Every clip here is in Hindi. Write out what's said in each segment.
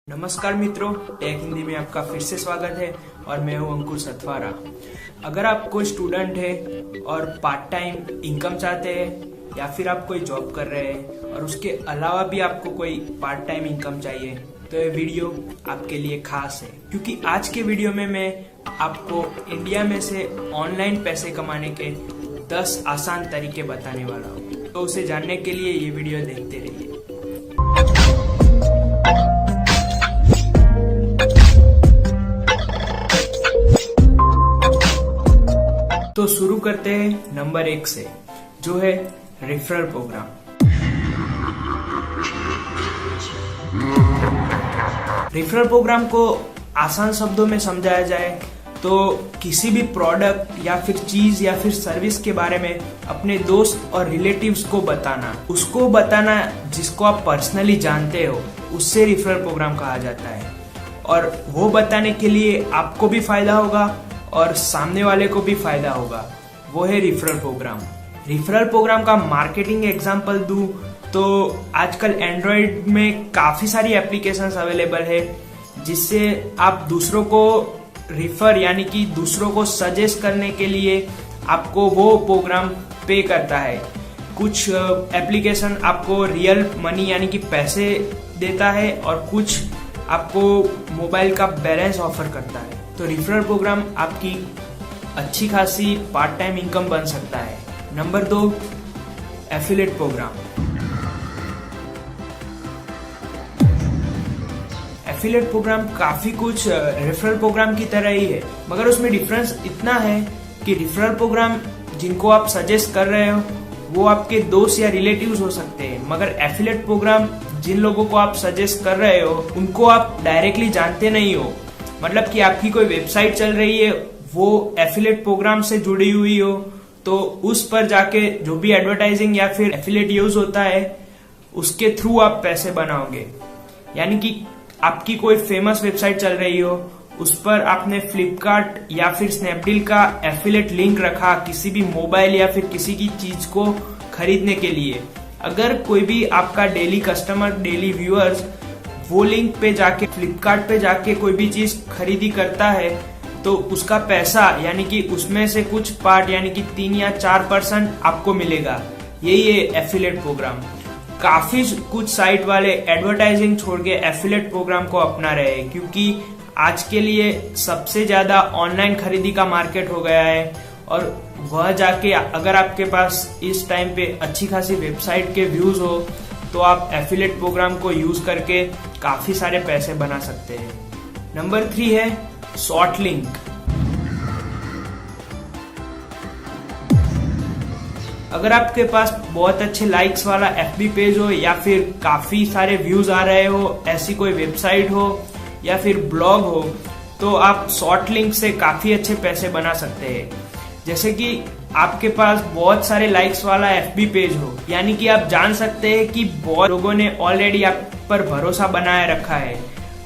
नमस्कार मित्रों, टेक हिंदी में आपका फिर से स्वागत है और मैं हूं अंकुर सतवारा। अगर आप कोई स्टूडेंट है और पार्ट टाइम इनकम चाहते हैं या फिर आप कोई जॉब कर रहे हैं और उसके अलावा भी आपको कोई पार्ट टाइम इनकम चाहिए तो ये वीडियो आपके लिए खास है, क्योंकि आज के वीडियो में मैं आपको इंडिया में से ऑनलाइन पैसे कमाने के 10 आसान तरीके बताने वाला हूँ। तो उसे जानने के लिए ये वीडियो देखते रहिए। तो शुरू करते हैं नंबर 1 से, जो है रेफरल प्रोग्राम। रेफरल प्रोग्राम को आसान शब्दों में समझाया जाए तो किसी भी प्रोडक्ट या फिर चीज या फिर सर्विस के बारे में अपने दोस्त और रिलेटिव्स को बताना, उसको बताना जिसको आप पर्सनली जानते हो, उससे रेफरल प्रोग्राम कहा जाता है। और वो बताने के लिए आपको भी फायदा होगा और सामने वाले को भी फायदा होगा, वो है रेफरल प्रोग्राम। रेफरल प्रोग्राम का मार्केटिंग एग्जांपल दूं तो आजकल एंड्रॉइड में काफी सारी एप्लीकेशंस अवेलेबल है जिससे आप दूसरों को रिफर यानी कि दूसरों को सजेस्ट करने के लिए आपको वो प्रोग्राम पे करता है। कुछ एप्लीकेशन आपको रियल मनी यानी कि पैसे देता है और कुछ आपको मोबाइल का बैलेंस ऑफर करता है। तो रेफरल प्रोग्राम आपकी अच्छी खासी पार्ट टाइम इनकम बन सकता है। Number 2, affiliate program. Affiliate program काफी कुछ रेफरल प्रोग्राम की तरह ही है, मगर उसमें डिफरेंस इतना है कि रेफरल प्रोग्राम जिनको आप सजेस्ट कर रहे हो वो आपके दोस्त या रिलेटिव्स हो सकते हैं, मगर एफिलिएट प्रोग्राम जिन लोगों को आप सजेस्ट कर रहे हो उनको आप डायरेक्टली जानते नहीं हो। मतलब कि आपकी कोई वेबसाइट चल रही है, वो एफिलिएट प्रोग्राम से जुड़ी हुई हो, तो उस पर जाके जो भी एडवर्टाइजिंग या फिर एफिलिएट यूज होता है उसके थ्रू आप पैसे बनाओगे। यानी कि आपकी कोई फेमस वेबसाइट चल रही हो, उस पर आपने फ्लिपकार्ट या फिर स्नैपडील का एफिलिएट लिंक रखा किसी भी मोबाइल या फिर किसी की चीज को खरीदने के लिए। अगर कोई भी आपका डेली कस्टमर, डेली व्यूअर्स वो लिंक पे जाके फ्लिपकार्ट पे जाके कोई भी चीज खरीदी करता है तो उसका पैसा यानी कि उसमें से कुछ पार्ट यानी कि 3 या 4% आपको मिलेगा। यही है एफिलिएट प्रोग्राम। काफी कुछ साइट वाले एडवर्टाइजिंग छोड़ के एफिलिएट प्रोग्राम को अपना रहे हैं, क्योंकि आज के लिए सबसे ज्यादा ऑनलाइन खरीदी का मार्केट हो गया है और वह जाके अगर आपके पास इस टाइम पे अच्छी खासी वेबसाइट के व्यूज हो तो आप एफिलिएट प्रोग्राम को यूज करके काफी सारे पैसे बना सकते हैं। नंबर 3 है शॉर्ट लिंक। अगर आपके पास बहुत अच्छे लाइक्स वाला एफबी पेज हो या फिर काफी सारे व्यूज आ रहे हो, ऐसी कोई वेबसाइट हो या फिर ब्लॉग हो, तो आप शॉर्ट लिंक से काफी अच्छे पैसे बना सकते हैं। जैसे कि आपके पास बहुत सारे लाइक्स वाला एफबी पेज हो, यानी कि आप जान सकते हैं कि बहुत लोगों ने ऑलरेडी आप पर भरोसा बनाए रखा है।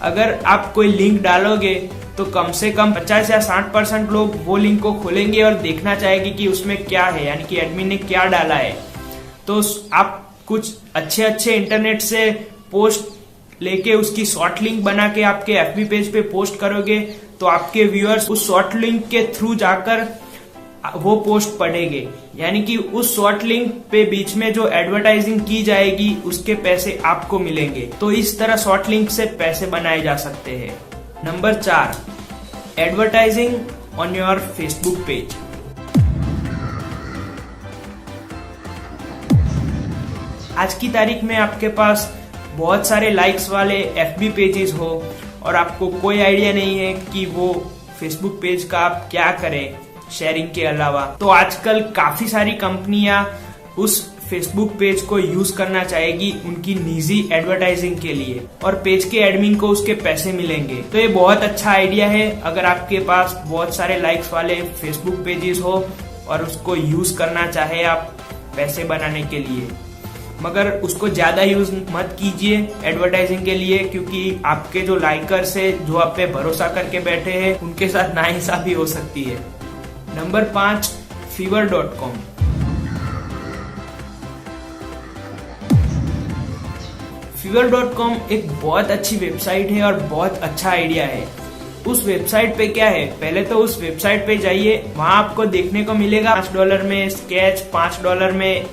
अगर आप कोई लिंक डालोगे तो कम से कम 50 या 60% लोग वो लिंक को खोलेंगे और देखना चाहेंगे कि उसमें क्या है, यानी कि एडमिन ने क्या डाला है। तो आप कुछ अच्छे इंटरनेट से पोस्ट लेके उसकी शॉर्ट लिंक बना के आपके एफबी पेज पे पोस्ट करोगे तो आपके व्यूअर्स उस शॉर्ट लिंक के थ्रू जाकर वो पोस्ट पढ़ेंगे, यानी कि उस शॉर्ट लिंक पे बीच में जो एडवर्टाइजिंग की जाएगी उसके पैसे आपको मिलेंगे। तो इस तरह शॉर्ट लिंक से पैसे बनाए जा सकते हैं। Number 4, advertising on your Facebook page. आज की तारीख में आपके पास बहुत सारे लाइक्स वाले एफबी पेजेस हो और आपको कोई आइडिया नहीं है कि वो फेसबुक पेज का आप क्या करें शेयरिंग के अलावा, तो आजकल काफी सारी कंपनियां उस फेसबुक पेज को यूज करना चाहेगी उनकी निजी एडवर्टाइजिंग के लिए और पेज के एडमिन को उसके पैसे मिलेंगे। तो ये बहुत अच्छा आइडिया है अगर आपके पास बहुत सारे लाइक्स वाले फेसबुक पेजेस हो और उसको यूज करना चाहे आप पैसे बनाने के लिए, मगर उसको ज्यादा यूज मत कीजिए एडवर्टाइजिंग के लिए, क्योंकि आपके जो लाइकर्स है, जो आप पे भरोसा करके बैठे हैं, उनके साथ नाइंसाफी हो सकती है। Number 5, fiverr.com। Fiverr.com एक बहुत अच्छी वेबसाइट है और बहुत अच्छा आइडिया है। उस वेबसाइट पे क्या है, पहले तो उस वेबसाइट पे जाइए, वहां आपको देखने को मिलेगा $5 में स्केच, $5 में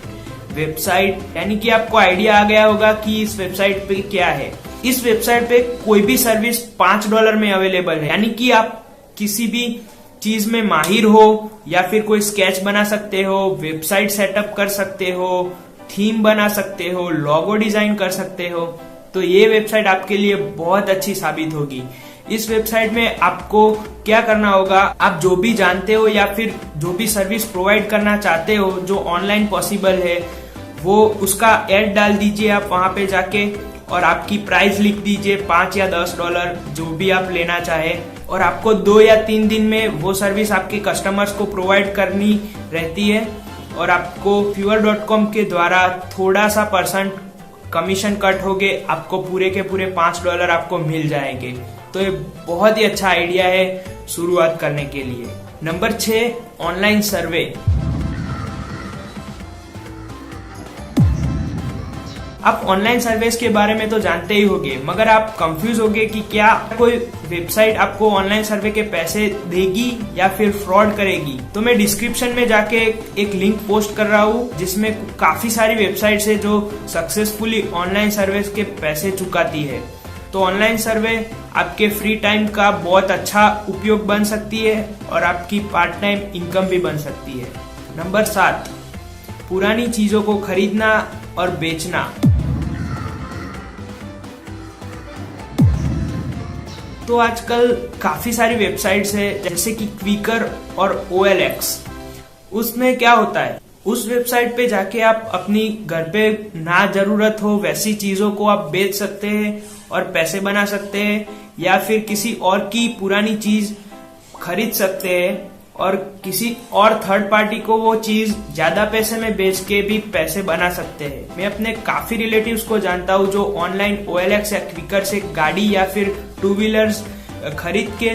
वेबसाइट, यानी कि आपको आइडिया आ गया होगा कि इस वेबसाइट पे क्या है। इस वेबसाइट पे कोई भी सर्विस $5 में अवेलेबल है, यानी कि आप किसी भी चीज में माहिर हो या फिर कोई स्केच बना सकते हो, वेबसाइट सेटअप कर सकते हो, थीम बना सकते हो, लोगो डिजाइन कर सकते हो, तो ये वेबसाइट आपके लिए बहुत अच्छी साबित होगी। इस वेबसाइट में आपको क्या करना होगा, आप जो भी जानते हो या फिर जो भी सर्विस प्रोवाइड करना चाहते हो जो ऑनलाइन पॉसिबल है, वो उसका ऐड डाल दीजिए आप वहां पे जाके, और आपकी प्राइस लिख दीजिए $5 या $10 जो भी आप लेना चाहे, और आपको 2 या 3 दिन में वो सर्विस आपके कस्टमर्स को प्रोवाइड करनी रहती है, और आपको Fiverr.com के द्वारा थोड़ा सा % कमीशन कट होगे, आपको पूरे के पूरे $5 आपको मिल जाएंगे। तो ये बहुत ही अच्छा आइडिया है शुरुआत करने के लिए। Number 6, online survey. आप ऑनलाइन सर्विस के बारे में तो जानते ही होंगे, मगर आप कंफ्यूज होंगे कि क्या कोई वेबसाइट आपको ऑनलाइन सर्वे के पैसे देगी या फिर फ्रॉड करेगी। तो मैं डिस्क्रिप्शन में जाके एक लिंक पोस्ट कर रहा हूँ जिसमें काफी सारी वेबसाइट्स है जो सक्सेसफुली ऑनलाइन सर्विस के पैसे चुकाती है। तो ऑनलाइन सर्वे आपके फ्री टाइम का बहुत अच्छा उपयोग बन सकती है और आपकी पार्ट टाइम इनकम भी बन सकती है। नंबर 7, पुरानी चीजों को खरीदना और बेचना। तो आजकल काफी सारी वेबसाइट्स है जैसे कि क्विकर और OLX। उसमें क्या होता है, उस वेबसाइट पे जाके आप अपनी घर पे ना जरूरत हो वैसी चीजों को आप बेच सकते हैं और पैसे बना सकते हैं, या फिर किसी और की पुरानी चीज खरीद सकते हैं और किसी और थर्ड पार्टी को वो चीज ज्यादा पैसे में बेच के भी पैसे बना सकते हैं। मैं अपने काफी रिलेटिव्स को जानता हूँ जो ऑनलाइन OLX या क्विकर से गाड़ी या फिर 2 व्हीलर्स खरीद के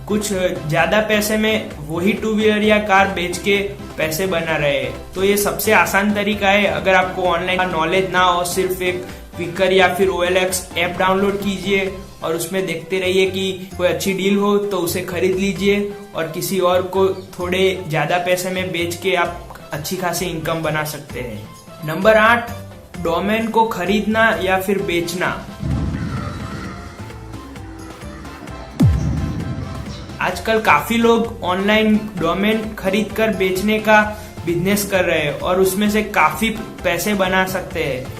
कुछ ज्यादा पैसे में वही 2 व्हीलर या कार बेच के पैसे बना रहे हैं। तो ये सबसे आसान तरीका है। अगर आपको ऑनलाइन का नॉलेज ना हो, सिर्फ एक क्विकर या फिर OLX ऐप डाउनलोड कीजिए और उसमें देखते रहिए कि कोई अच्छी डील हो तो उसे खरीद लीजिए और किसी और को थोड़े ज्यादा पैसे में बेच के आप अच्छी खासी इनकम बना सकते हैं। नंबर 8, डोमेन को खरीदना या फिर बेचना। आजकल काफी लोग ऑनलाइन डोमेन खरीद कर बेचने का बिजनेस कर रहे हैं और उसमें से काफी पैसे बना सकते हैं।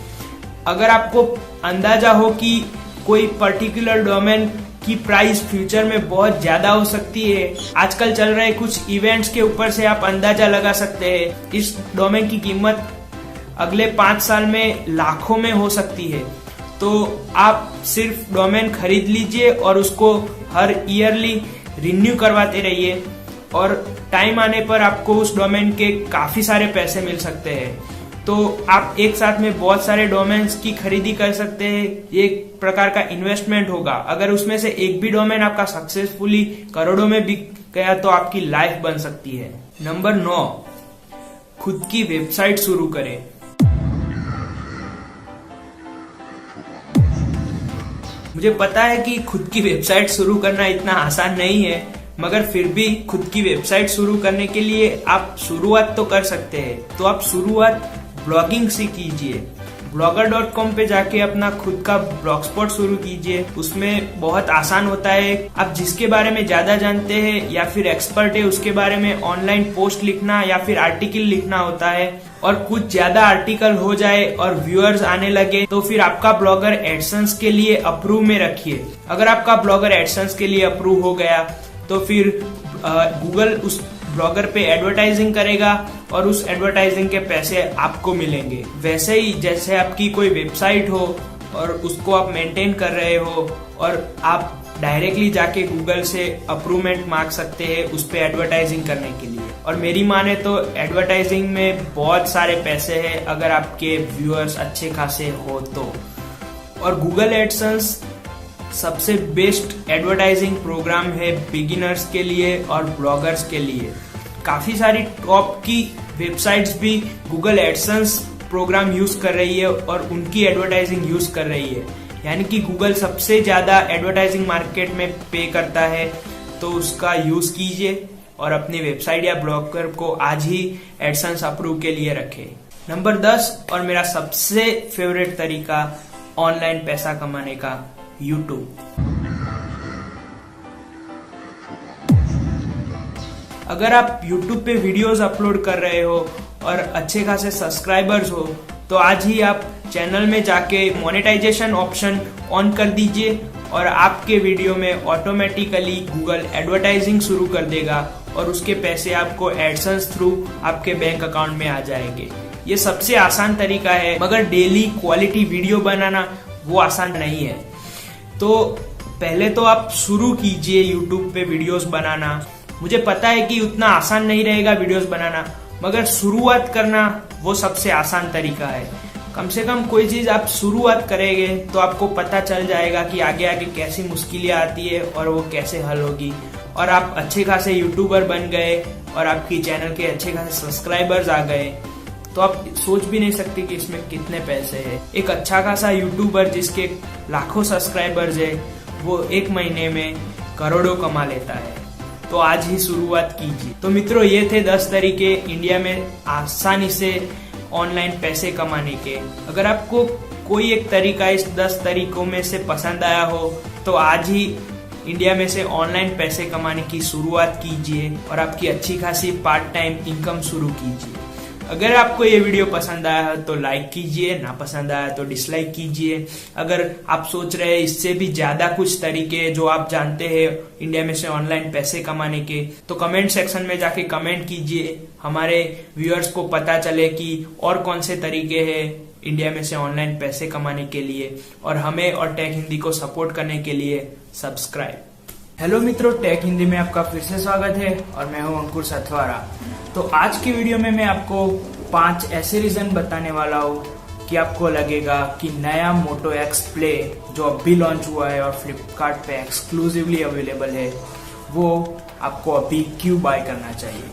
अगर आपको अंदाजा हो कि कोई पर्टिकुलर डोमेन की प्राइस फ्यूचर में बहुत ज्यादा हो सकती है, आजकल चल रहे कुछ इवेंट्स के ऊपर से आप अंदाजा लगा सकते हैं इस डोमेन की कीमत अगले 5 साल में लाखों में हो सकती है। तो आप सिर्फ डोमेन खरीद लीजिए और उसको हर ईयरली रिन्यू करवाते रहिए, और टाइम आने पर आपको उस डोमेन के काफी सारे पैसे मिल सकते हैं। तो आप एक साथ में बहुत सारे डोमेन्स की खरीदी कर सकते हैं। ये एक प्रकार का इन्वेस्टमेंट होगा। अगर उसमें से एक भी डोमेन आपका सक्सेसफुली करोड़ों में बिक गया तो आपकी लाइफ बन सकती है। नंबर 9, खुद की वेबसाइट शुरू करें। मुझे पता है कि खुद की वेबसाइट शुरू करना इतना आसान नहीं है, मगर फिर भी खुद की वेबसाइट शुरू करने के लिए आप शुरुआत तो कर सकते हैं। तो आप शुरुआत ब्लॉगिंग से कीजिए। blogger.com पे जाके अपना खुद का ब्लॉग स्पॉट शुरू कीजिए। उसमें बहुत आसान होता है, आप जिसके बारे में ज्यादा जानते हैं या फिर एक्सपर्ट है उसके बारे में ऑनलाइन पोस्ट लिखना या फिर आर्टिकल लिखना होता है, और कुछ ज्यादा आर्टिकल हो जाए और व्यूअर्स आने लगे तो फिर आपका ब्लॉगर एडसेंस के लिए अप्रूव में रखिए। अगर आपका ब्लॉगर एडसेंस के लिए अप्रूव हो गया तो फिर गूगल उस ब्लॉगर पे एडवर्टाइजिंग करेगा और उस एडवर्टाइजिंग के पैसे आपको मिलेंगे। वैसे ही जैसे आपकी कोई वेबसाइट हो और उसको आप मेंटेन कर रहे हो और आप डायरेक्टली जाके गूगल से अप्रूवमेंट मांग सकते हैं उस पे एडवर्टाइजिंग करने के लिए। और मेरी माने तो एडवर्टाइजिंग में बहुत सारे पैसे हैं अगर आपके व्यूअर्स अच्छे खासे हो तो। और गूगल एडसेंस सबसे बेस्ट एडवर्टाइजिंग प्रोग्राम है बिगिनर्स के लिए और ब्लॉगर्स के लिए। काफी सारी टॉप की वेबसाइट्स भी गूगल एडसेंस प्रोग्राम यूज कर रही है और उनकी एडवर्टाइजिंग यूज कर रही है, यानी कि गूगल सबसे ज्यादा एडवर्टाइजिंग मार्केट में पे करता है, तो उसका यूज कीजिए और अपनी वेबसाइट या ब्लॉगर को आज ही एडसेंस अप्रूव के लिए रखें। नंबर 10 और मेरा सबसे फेवरेट तरीका ऑनलाइन पैसा कमाने का, यूट्यूब। अगर आप YouTube पे वीडियोस अपलोड कर रहे हो और अच्छे खासे सब्सक्राइबर्स हो, तो आज ही आप चैनल में जाके मोनेटाइजेशन ऑप्शन ऑन कर दीजिए और आपके वीडियो में ऑटोमेटिकली गूगल एडवर्टाइजिंग शुरू कर देगा और उसके पैसे आपको एडसेंस थ्रू आपके बैंक अकाउंट में आ जाएंगे। ये सबसे आसान तरीका है, मगर डेली क्वालिटी वीडियो बनाना वो आसान नहीं है। तो पहले तो आप शुरू कीजिए यूट्यूब पे वीडियोस बनाना। मुझे पता है कि उतना आसान नहीं रहेगा वीडियोस बनाना, मगर शुरुआत करना वो सबसे आसान तरीका है। कम से कम कोई चीज आप शुरुआत करेंगे तो आपको पता चल जाएगा कि आगे आगे कैसी मुश्किलें आती है और वो कैसे हल होगी, और आप अच्छे खासे यूट्यूबर बन गए और आपकी चैनल के अच्छे खासे सब्सक्राइबर्स आ गए, तो आप सोच भी नहीं सकते कि इसमें कितने पैसे हैं। एक अच्छा खासा यूट्यूबर जिसके लाखों सब्सक्राइबर्स है, वो एक महीने में करोड़ों कमा लेता है। तो आज ही शुरुआत कीजिए। तो मित्रों, ये थे 10 तरीके इंडिया में आसानी से ऑनलाइन पैसे कमाने के। अगर आपको कोई एक तरीका इस 10 तरीकों में से पसंद आया हो, तो आज ही इंडिया में से ऑनलाइन पैसे कमाने की शुरुआत कीजिए और आपकी अच्छी खासी पार्ट टाइम इनकम शुरू कीजिए। अगर आपको ये वीडियो पसंद आया है तो लाइक कीजिए, ना पसंद आया तो डिसलाइक कीजिए। अगर आप सोच रहे हैं इससे भी ज्यादा कुछ तरीके जो आप जानते हैं इंडिया में से ऑनलाइन पैसे कमाने के, तो कमेंट सेक्शन में जाके कमेंट कीजिए। हमारे व्यूअर्स को पता चले कि और कौन से तरीके हैं इंडिया में से ऑनलाइन पैसे कमाने के लिए, और हमें और टेक हिंदी को सपोर्ट करने के लिए सब्सक्राइब। हेलो मित्रों, टेक हिंदी में आपका फिर से स्वागत है और मैं हूं अंकुर सथवारा। तो आज की वीडियो में मैं आपको 5 ऐसे रीजन बताने वाला हूं कि आपको लगेगा कि नया मोटो एक्स प्ले जो अभी लॉन्च हुआ है और फ्लिपकार्ट पे एक्सक्लूसिवली अवेलेबल है, वो आपको अभी क्यों बाय करना चाहिए।